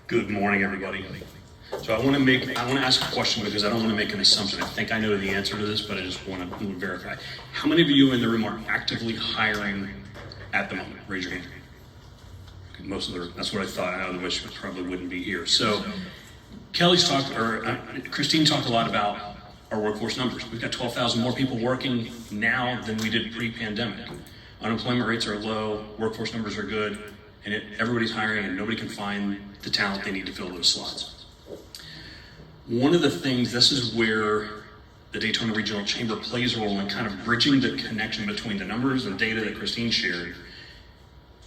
Good morning, everybody. So I want to ask a question because I don't want to make an assumption. I think I know the answer to this, but I just want to verify. How many of you in the room are actively hiring at the moment? Raise your hand. Okay, most of the, that's what I thought. Otherwise, you probably wouldn't be here. So Christine talked a lot about our workforce numbers. We've got 12,000 more people working now than we did pre-pandemic. Unemployment rates are low, workforce numbers are good, and everybody's hiring and nobody can find the talent they need to fill those slots. One of the things, this is where the Daytona Regional Chamber plays a role in kind of bridging the connection between the numbers and data that Christine shared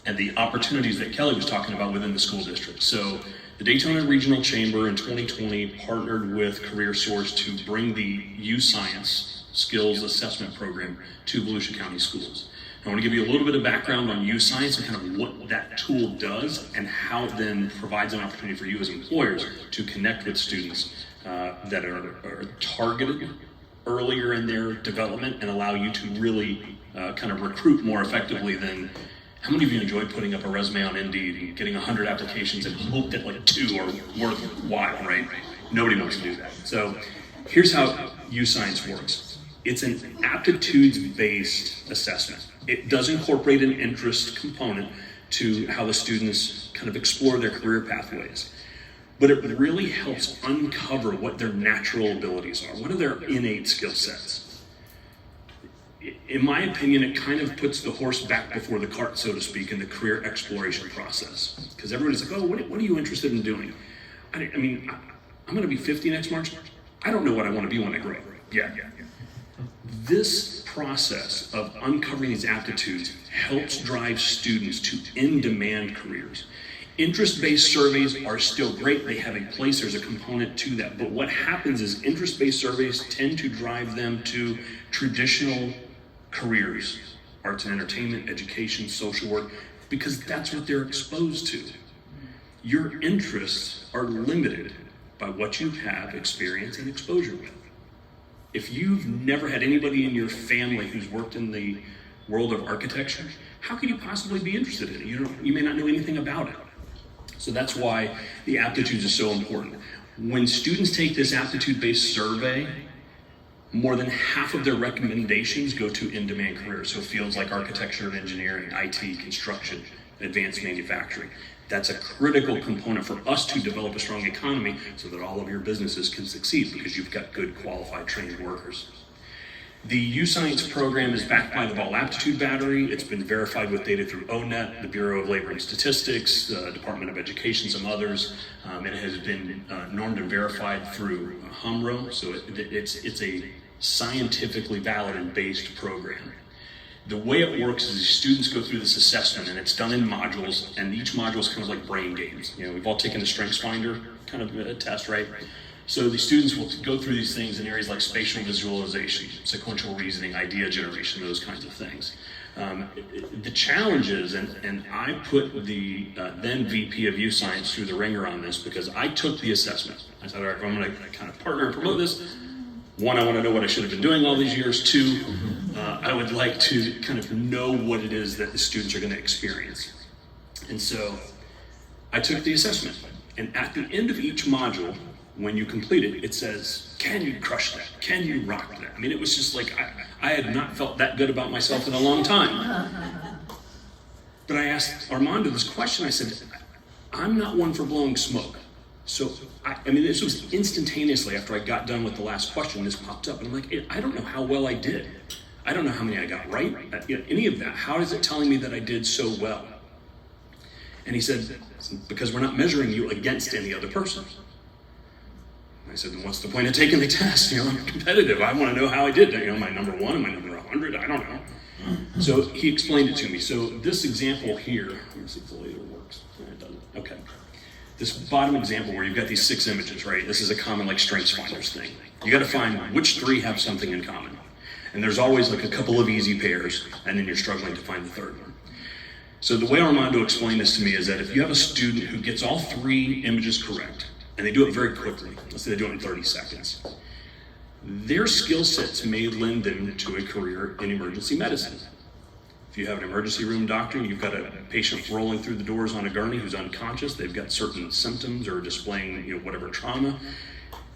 and the opportunities that Kelly was talking about within the school district. So the Daytona Regional Chamber in 2020 partnered with CareerSource to bring the YouScience skills assessment program to Volusia County schools. I want to give you a little bit of background on YouScience and kind of what that tool does and how it then provides an opportunity for you as employers to connect with students that are targeted earlier in their development and allow you to really kind of recruit more effectively than. How many of you enjoy putting up a resume on Indeed and getting 100 applications and hope that like 2 are worthwhile, right? Nobody wants to do that. So here's how YouScience works. It's an aptitudes-based assessment. It does incorporate an interest component to how the students kind of explore their career pathways. But it really helps uncover what their natural abilities are. What are their innate skill sets? In my opinion, it kind of puts the horse back before the cart, so to speak, in the career exploration process. Because everybody's like, oh, what are you interested in doing? I mean, I'm going to be 50 next March. I don't know what I want to be when I grow up. Yeah. This process of uncovering these aptitudes helps drive students to in-demand careers. Interest-based surveys are still great. They have a place. There's a component to that. But what happens is interest-based surveys tend to drive them to traditional careers, arts and entertainment, education, social work, because that's what they're exposed to. Your interests are limited by what you have experience and exposure with. If you've never had anybody in your family who's worked in the world of architecture, how could you possibly be interested in it? You may not know anything about it. So that's why the aptitudes are so important. When students take this aptitude-based survey, more than half of their recommendations go to in-demand careers. So fields like architecture and engineering, IT, construction, advanced manufacturing. That's a critical component for us to develop a strong economy so that all of your businesses can succeed because you've got good, qualified, trained workers. The YouScience program is backed by the Vol Aptitude Battery. It's been verified with data through ONET, the Bureau of Labor and Statistics, the Department of Education, some others. It has been normed and verified through HUMRO, so it's a scientifically valid and based program. The way it works is students go through this assessment and it's done in modules, and each module is kind of like brain games. We've all taken the StrengthsFinder kind of a test, right? So the students will go through these things in areas like spatial visualization, sequential reasoning, idea generation, those kinds of things. The challenge is, and I put the then VP of YouScience through the ringer on this because I took the assessment. I said, all right, I'm going to kind of partner and promote this. 1, I want to know what I should have been doing all these years. 2, I would like to kind of know what it is that the students are going to experience. And so I took the assessment. And at the end of each module, when you complete it, it says, can you crush that? Can you rock that? I mean, it was just like, I had not felt that good about myself in a long time. But I asked Armando this question. I said, I'm not one for blowing smoke. So, I mean, this was instantaneously after I got done with the last question, this popped up. And I'm like, I don't know how well I did. I don't know how many I got right, any of that. How is it telling me that I did so well? And he said, because we're not measuring you against any other person. I said, then what's the point of taking the test? I'm competitive. I want to know how I did. Am I number 1? Am I number 100? I don't know. So he explained it to me. So this example here, let me see if the laser works. It doesn't. Okay. This bottom example where you've got these 6 images, right? This is a common like StrengthsFinders thing. You got to find which 3 have something in common. And there's always like a couple of easy pairs, and then you're struggling to find the third one. So the way Armando explained this to me is that if you have a student who gets all 3 images correct, and they do it very quickly, let's say they do it in 30 seconds, their skill sets may lend them to a career in emergency medicine. If you have an emergency room doctor, you've got a patient rolling through the doors on a gurney who's unconscious, they've got certain symptoms or displaying, whatever trauma.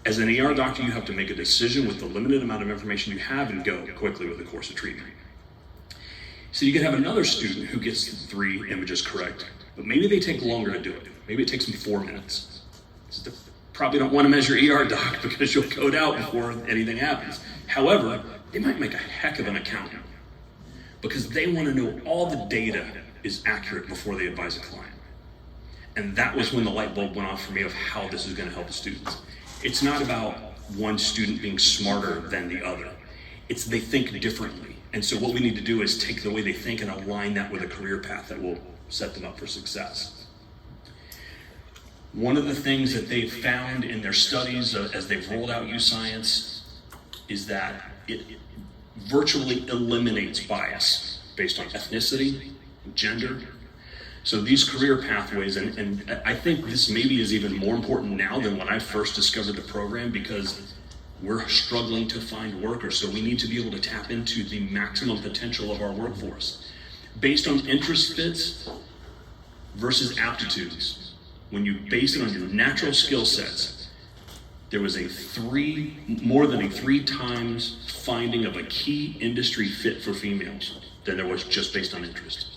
As an ER doctor, you have to make a decision with the limited amount of information you have and go quickly with a course of treatment. So you could have another student who gets 3 images correct, but maybe they take longer to do it. Maybe it takes them 4 minutes. So probably don't want to measure ER doc because you'll code out before anything happens. However, they might make a heck of an accountant because they want to know all the data is accurate before they advise a client. And that was when the light bulb went off for me of how this is going to help the students. It's not about one student being smarter than the other. It's they think differently. And so what we need to do is take the way they think and align that with a career path that will set them up for success. One of the things that they've found in their studies as they've rolled out YouScience is that it virtually eliminates bias based on ethnicity, gender. So these career pathways, and I think this maybe is even more important now than when I first discovered the program because we're struggling to find workers. So we need to be able to tap into the maximum potential of our workforce. Based on interest fits versus aptitudes, when you base it on your natural skill sets, there was more than a 3 times finding of a key industry fit for females than there was just based on interest.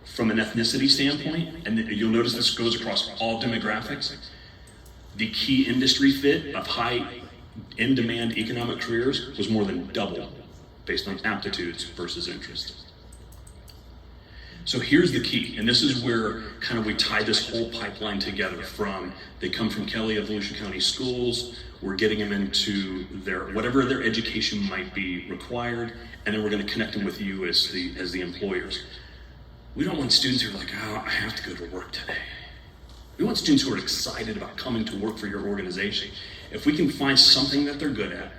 From an ethnicity standpoint, and you'll notice this goes across all demographics, the key industry fit of high in-demand economic careers was more than double based on aptitudes versus interest. So here's the key, and this is where kind of we tie this whole pipeline together from, they come from Kelly at Volusia County Schools, we're getting them into whatever their education might be required, and then we're going to connect them with you as the employers. We don't want students who are like, oh, I have to go to work today. We want students who are excited about coming to work for your organization. If we can find something that they're good at,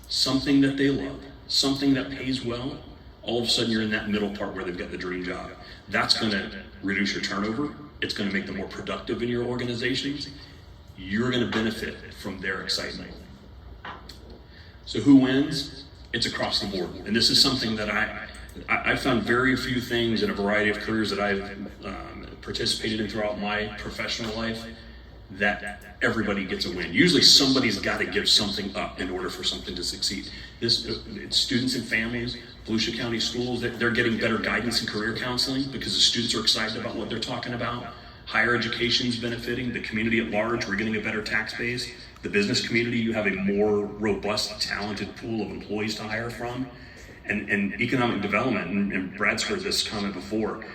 something that they love, something that pays well, all of a sudden you're in that middle part where they've got the dream job. That's going to reduce your turnover. It's going to make them more productive in your organizations. You're going to benefit from their excitement. So who wins? It's across the board. And this is something that I found very few things in a variety of careers that I've participated in throughout my professional life that everybody gets a win. Usually somebody's got to give something up in order for something to succeed. It's students and families, Volusia County Schools, they're getting better guidance and career counseling because the students are excited about what they're talking about. Higher education's benefiting. The community at large, we're getting a better tax base. The business community, you have a more robust, talented pool of employees to hire from. And economic development, and Brad's heard this comment before,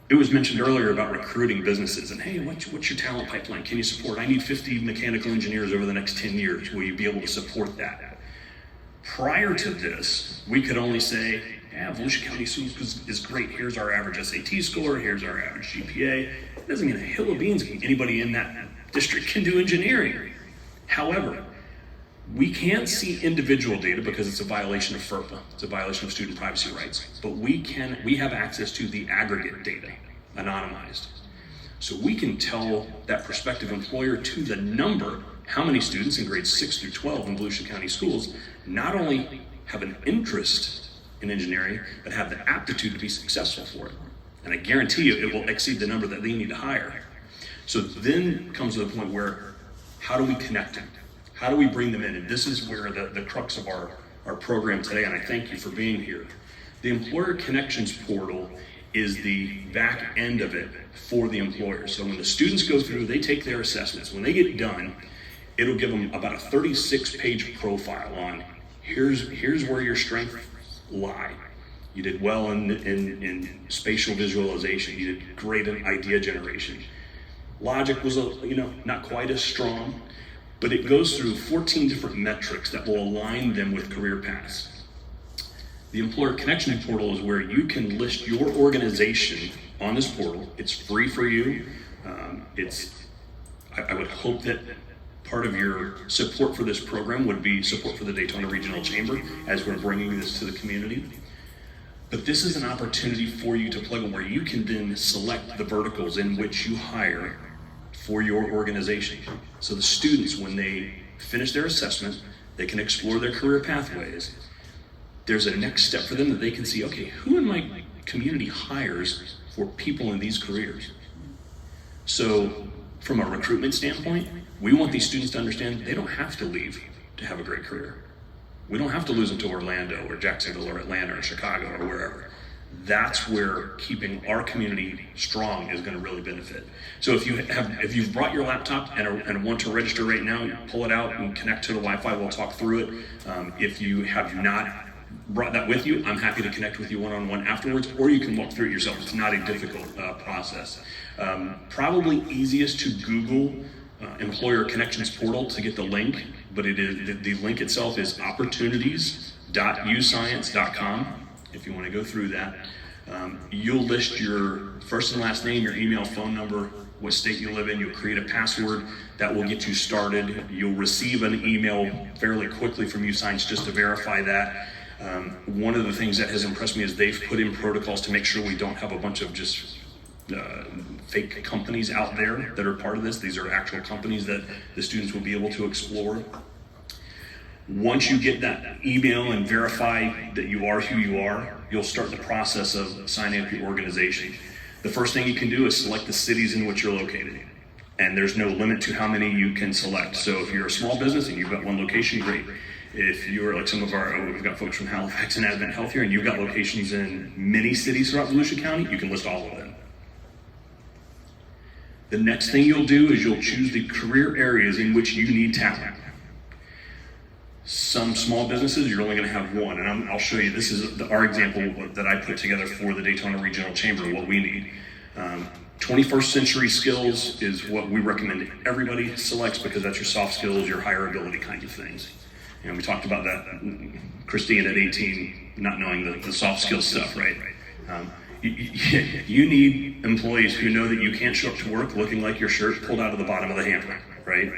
it was mentioned earlier about recruiting businesses and, hey, what's your talent pipeline? Can you support? I need 50 mechanical engineers over the next 10 years. Will you be able to support that? Prior to this, we could only say, yeah, Volusia County Schools is great. Here's our average SAT score. Here's our average GPA. It doesn't mean a hill of beans anybody in that district can do engineering. However, we can't see individual data because it's a violation of FERPA. It's a violation of student privacy rights. But we have access to the aggregate data, anonymized. So we can tell that prospective employer to the number how many students in grades 6 through 12 in Volusia County Schools not only have an interest in engineering, but have the aptitude to be successful for it. And I guarantee you it will exceed the number that they need to hire. So then comes to the point where, how do we connect them? How do we bring them in? And this is where the crux of our program today, and I thank you for being here. The Employer Connections Portal is the back end of it for the employer. So when the students go through, they take their assessments. When they get done, it'll give them about a 36-page profile on here's where your strengths lie. You did well in spatial visualization. You did great in idea generation. Logic was not quite as strong, but it goes through 14 different metrics that will align them with career paths. The Employer Connection Portal is where you can list your organization on this portal. It's free for you. I would hope that part of your support for this program would be support for the Daytona Regional Chamber as we're bringing this to the community. But this is an opportunity for you to plug in where you can then select the verticals in which you hire for your organization. So the students, when they finish their assessment, they can explore their career pathways. there's a next step for them that they can see, okay, who in my community hires for people in these careers? So from a recruitment standpoint, we want these students to understand they don't have to leave to have a great career. We don't have to lose them to Orlando or Jacksonville or Atlanta or Chicago or wherever. That's where keeping our community strong is going to really benefit. So if you've brought your laptop and want to register right now, pull it out and connect to the Wi-Fi. We'll talk through it. If you have not brought that with you, I'm happy to connect with you one-on-one afterwards, or you can walk through it yourself. It's not a difficult process. Probably easiest to Google Employer Connections Portal to get the link, but it is the link itself is opportunities.youscience.com. If you want to go through that, you'll list your first and last name, your email, phone number, what state you live in. You'll create a password that will get you started. You'll receive an email fairly quickly from YouScience just to verify that. One of the things that has impressed me is they've put in protocols to make sure we don't have a bunch of just fake companies out there that are part of this. These are actual companies that the students will be able to explore. Once you get that email and verify that you are who you are, you'll start the process of signing up your organization. The first thing you can do is select the cities in which you're located. And there's no limit to how many you can select. So if you're a small business and you've got one location, great. If you're like some of we've got folks from Halifax and Advent Health here, and you've got locations in many cities throughout Volusia County, you can list all of them. The next thing you'll do is you'll choose the career areas in which you need talent. Some small businesses, you're only going to have one, and I'll show you. This is our example that I put together for the Daytona Regional Chamber, what we need. 21st century skills is what we recommend everybody selects, because that's your soft skills, your higher ability kind of things. And we talked about that, Christine at 18, not knowing the soft skills stuff, right? You need employees who know that you can't show up to work looking like your shirt pulled out of the bottom of the hamper, right?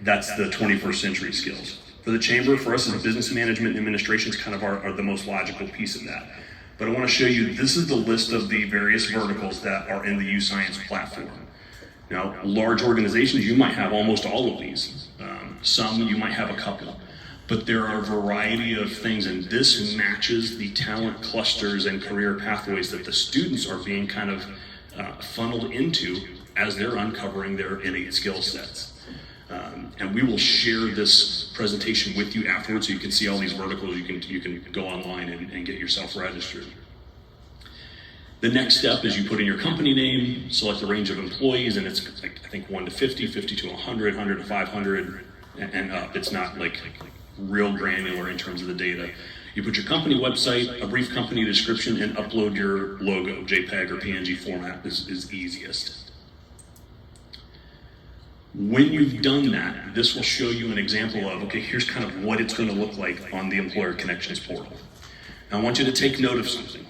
That's the 21st century skills. For the chamber, for us as business management and administration, is kind of are the most logical piece of that. But I want to show you, this is the list of the various verticals that are in the YouScience platform. Now, large organizations, you might have almost all of these. Some, you might have a couple. But there are a variety of things, and this matches the talent clusters and career pathways that the students are being kind of funneled into as they're uncovering their innate skill sets. And we will share this presentation with you afterwards, so you can see all these verticals. You can go online and get yourself registered. The next step is you put in your company name, select the range of employees, and it's like, I think 1 to 50, 50 to 100, 100 to 500, and up. It's not like real granular in terms of the data. You put your company website, a brief company description, and upload your logo. JPEG or PNG format is easiest. When you've done that, this will show you an example of, okay, here's kind of what it's going to look like on the Employer Connections portal. Now, I want you to take note of something.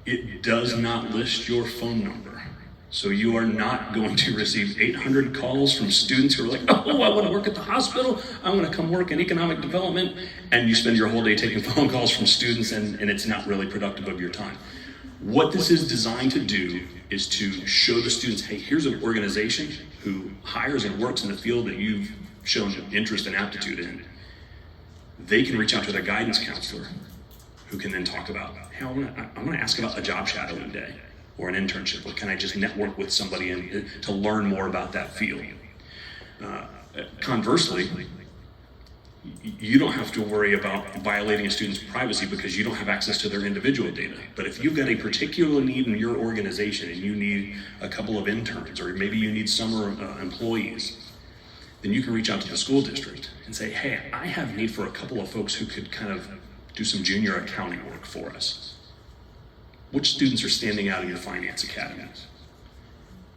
It does not list your phone number. So you are not going to receive 800 calls from students who are like, oh, I want to work at the hospital, I want to come work in economic development, and you spend your whole day taking phone calls from students, and it's not really productive of your time. What this is designed to do is to show the students, hey, here's an organization who hires and works in the field that you've shown interest and aptitude in. They can reach out to their guidance counselor, who can then talk about, hey, I'm going to ask about a job shadowing day or an internship, or can I just network with somebody to learn more about that field? Conversely, you don't have to worry about violating a student's privacy because you don't have access to their individual data. But if you've got a particular need in your organization and you need a couple of interns, or maybe you need summer employees, then you can reach out to the school district and say, hey, I have a need for a couple of folks who could kind of do some junior accounting work for us. Which students are standing out in your finance academies?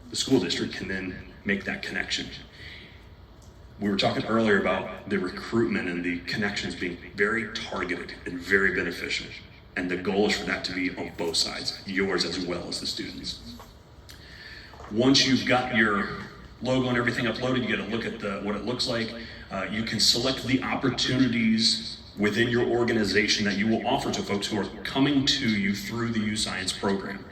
The school district can then make that connection. We were talking earlier about the recruitment and the connections being very targeted and very beneficial. And the goal is for that to be on both sides, yours as well as the students. Once you've got your logo and everything uploaded, you get a look at what it looks like. You can select the opportunities within your organization that you will offer to folks who are coming to you through the YouScience program.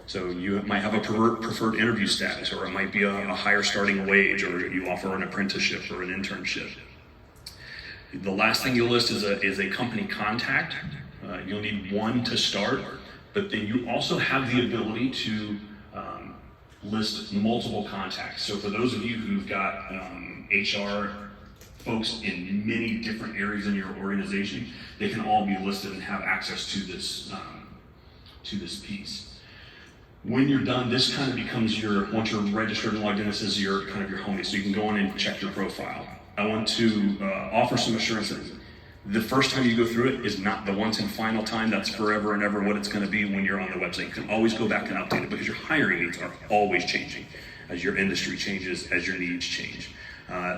So you might have a preferred interview status, or it might be a higher starting wage, or you offer an apprenticeship or an internship. The last thing you'll list is a company contact. You'll need one to start, but then you also have the ability to list multiple contacts. So for those of you who've got HR folks in many different areas in your organization, they can all be listed and have access to this piece. When you're done, this kind of becomes once you're registered and logged in, this is your homie, so you can go in and check your profile. I want to offer some assurance that the first time you go through it is not the once and final time. That's forever and ever what it's going to be when you're on the website. You can always go back and update it because your hiring needs are always changing as your industry changes, as your needs change.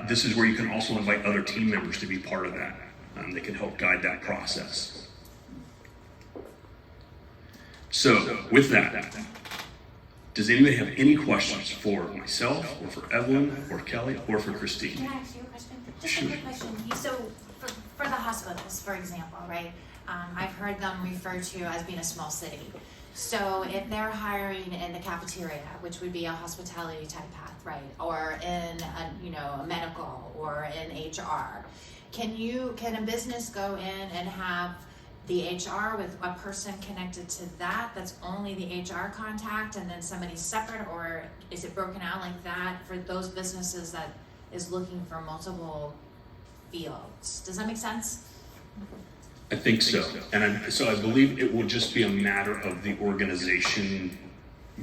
This is where you can also invite other team members to be part of that. They can help guide that process. So with that, does anybody have any questions for myself or for Evelyn or Kelly or for Christine? Can I ask you a question? Just Sure. a quick question. So for the hospitals, for example, right? I've heard them referred to as being a small city. So if they're hiring in the cafeteria, which would be a hospitality type path, right? Or in a medical or in HR, can a business go in and have the HR with a person connected to that's only the HR contact and then somebody separate, or is it broken out like that for those businesses that is looking for multiple fields? Does that make sense? I think so. And I believe it will just be a matter of the organization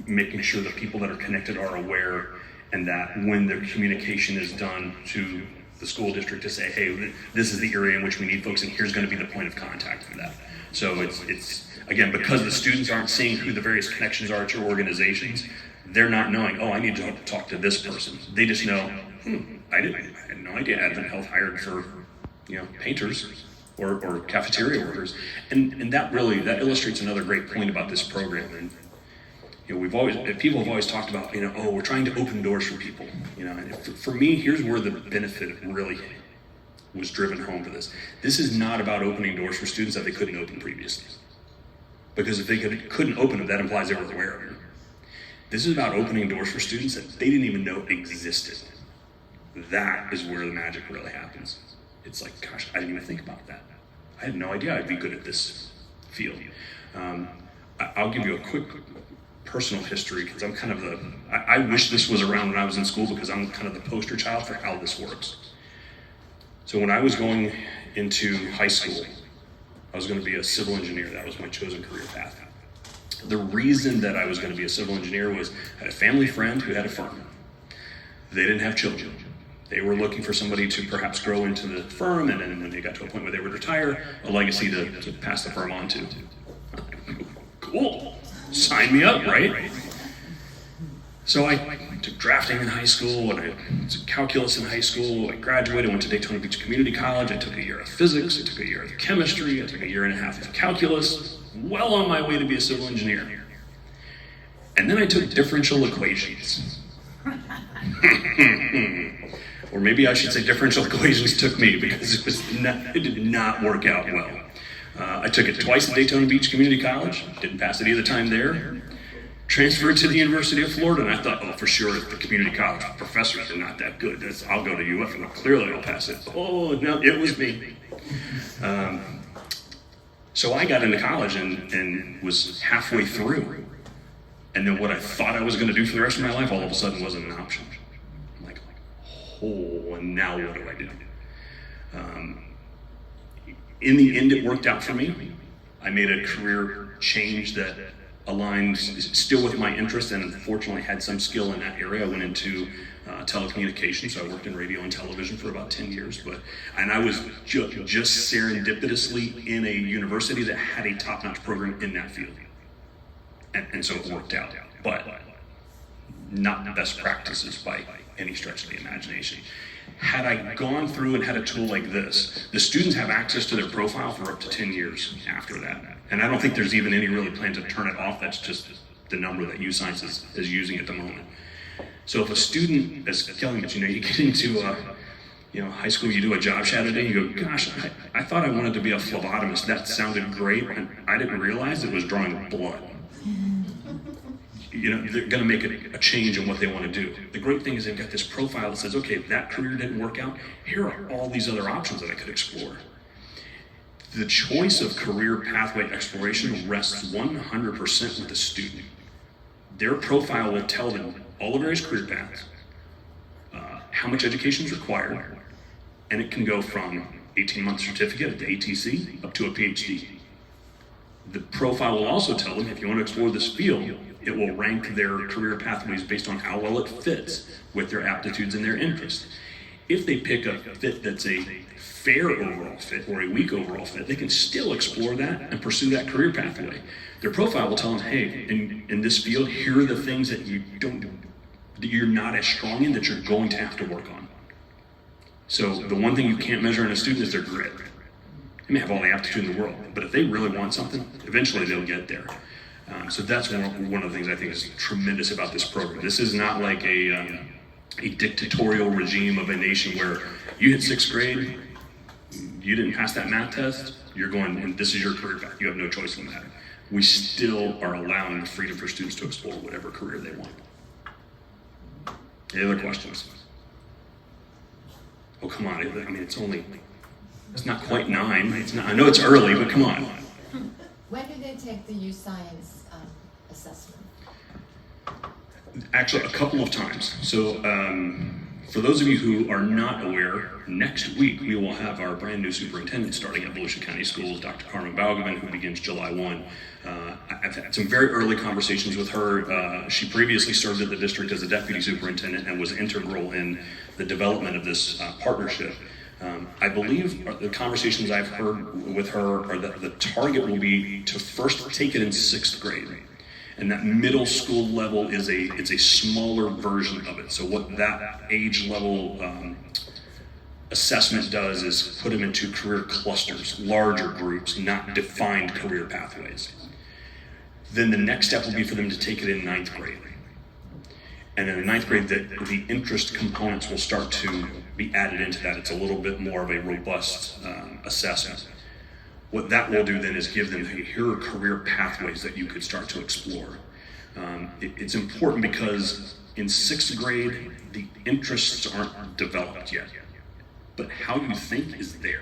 making sure that people that are connected are aware, and that when the communication is done to the school district to say, hey, this is the area in which we need folks, and here's going to be the point of contact for that. So it's again, because the students aren't seeing who the various connections are at your organizations, they're not knowing, oh, I need to talk to this person. They just know, I had no idea Advent Health hired for, painters or cafeteria workers. And that illustrates another great point about this program. And people have always talked about, we're trying to open doors for people. And for me, here's where the benefit really was driven home for this. This is not about opening doors for students that they couldn't open previously. Because if they couldn't open them, that implies they were aware of them. This is about opening doors for students that they didn't even know existed. That is where the magic really happens. It's like, gosh, I didn't even think about that. I had no idea I'd be good at this field. I'll give you a quick personal history, because I'm kind of I wish this was around when I was in school, because I'm kind of the poster child for how this works. So when I was going into high school, I was going to be a civil engineer. That was my chosen career path. The reason that I was going to be a civil engineer was I had a family friend who had a firm. They didn't have children. They were looking for somebody to perhaps grow into the firm, and then when they got to a point where they would retire, a legacy to pass the firm on to. Cool. Sign me up, right? So I took drafting in high school, and I took calculus in high school. I graduated, went to Daytona Beach Community College. I took a year of physics. I took a year of chemistry. I took a year and a half of calculus. Well on my way to be a civil engineer. And then I took differential equations. Or maybe I should say differential equations took me, because it did not work out well. I took it twice at Daytona Beach Community College. Didn't pass it either time there. Transferred to the University of Florida, and I thought, oh, for sure, the community college professors are not that good. I'll go to UF, and clearly I'll pass it. Oh, no, it was me. So I got into college and was halfway through. And then what I thought I was going to do for the rest of my life all of a sudden wasn't an option. I'm like, oh, and now what do I do? In the end, it worked out for me. I made a career change that aligned still with my interest, and unfortunately had some skill in that area. I went into telecommunications, so I worked in radio and television for about 10 years. And I was just serendipitously in a university that had a top-notch program in that field. And so it worked out, but not the best practices by any stretch of the imagination. Had I gone through and had a tool like this, the students have access to their profile for up to 10 years after that. And I don't think there's even any really plan to turn it off. That's just the number that YouScience is using at the moment. So if a student, as Kelly mentioned, you get into high school, you do a job shadow day, you go, gosh, I thought I wanted to be a phlebotomist. That sounded great, and I didn't realize it was drawing blood. they're going to make a change in what they want to do. The great thing is they've got this profile that says, okay, that career didn't work out. Here are all these other options that I could explore. The choice of career pathway exploration rests 100% with the student. Their profile will tell them all the various career paths, how much education is required, and it can go from 18-month certificate at the ATC up to a PhD. The profile will also tell them if you want to explore this field, it will rank their career pathways based on how well it fits with their aptitudes and their interests. If they pick a fit that's a fair overall fit or a weak overall fit, they can still explore that and pursue that career pathway. Their profile will tell them, hey, in this field, here are the things that you're not as strong in that you're going to have to work on. So the one thing you can't measure in a student is their grit. They may have all the aptitude in the world, but if they really want something, eventually they'll get there. So that's one of the things I think is tremendous about this program. This is not like a dictatorial regime of a nation where you hit 6th grade, you didn't pass that math test, you're going, and this is your career path. You have no choice in that. We still are allowing the freedom for students to explore whatever career they want. Any other questions? Oh, come on. I mean, it's not quite 9. I know it's early, but come on. When do they take the YouScience assessment? Actually, a couple of times. So for those of you who are not aware, next week we will have our brand new superintendent starting at Volusia County Schools, Dr. Carmen Balgobin, who begins July 1. I've had some very early conversations with her. She previously served at the district as a deputy superintendent and was integral in the development of this partnership. I believe the conversations I've heard with her are that the target will be to first take it in 6th grade. And that middle school level is a smaller version of it. So what that age level assessment does is put them into career clusters, larger groups, not defined career pathways. Then the next step will be for them to take it in 9th grade. And in the 9th grade, the interest components will start to be added into that. It's a little bit more of a robust assessment. What that will do then is give them, hey, here are career pathways that you could start to explore. It's important because in 6th grade, the interests aren't developed yet. But how you think is there.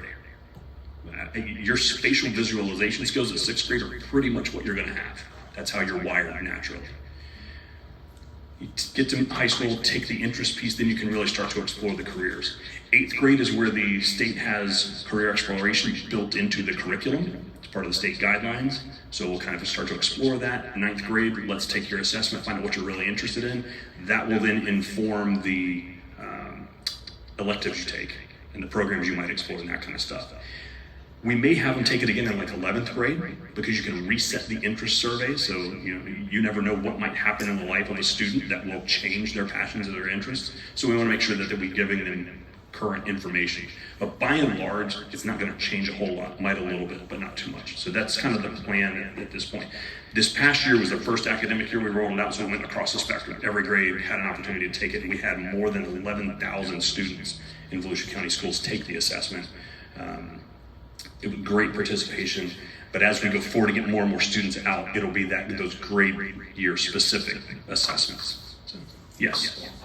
Your spatial visualization skills at 6th grade are pretty much what you're going to have. That's how you're wired naturally. You get to high school, take the interest piece, then you can really start to explore the careers. 8th grade is where the state has career exploration built into the curriculum. It's part of the state guidelines. So we'll kind of start to explore that. 9th grade, let's take your assessment, find out what you're really interested in. That will then inform the electives you take and the programs you might explore and that kind of stuff. We may have them take it again in like 11th grade because you can reset the interest survey. So you never know what might happen in the life of a student that will change their passions or their interests. So we want to make sure that we're giving them current information. But by and large, it's not going to change a whole lot. Might a little bit, but not too much. So that's kind of the plan at this point. This past year was the first academic year we rolled it out, so we went across the spectrum. Every grade had an opportunity to take it. We had more than 11,000 students in Volusia County Schools take the assessment. It was great participation, but as we go forward to get more and more students out, it'll be those grade year specific assessments. So, yes.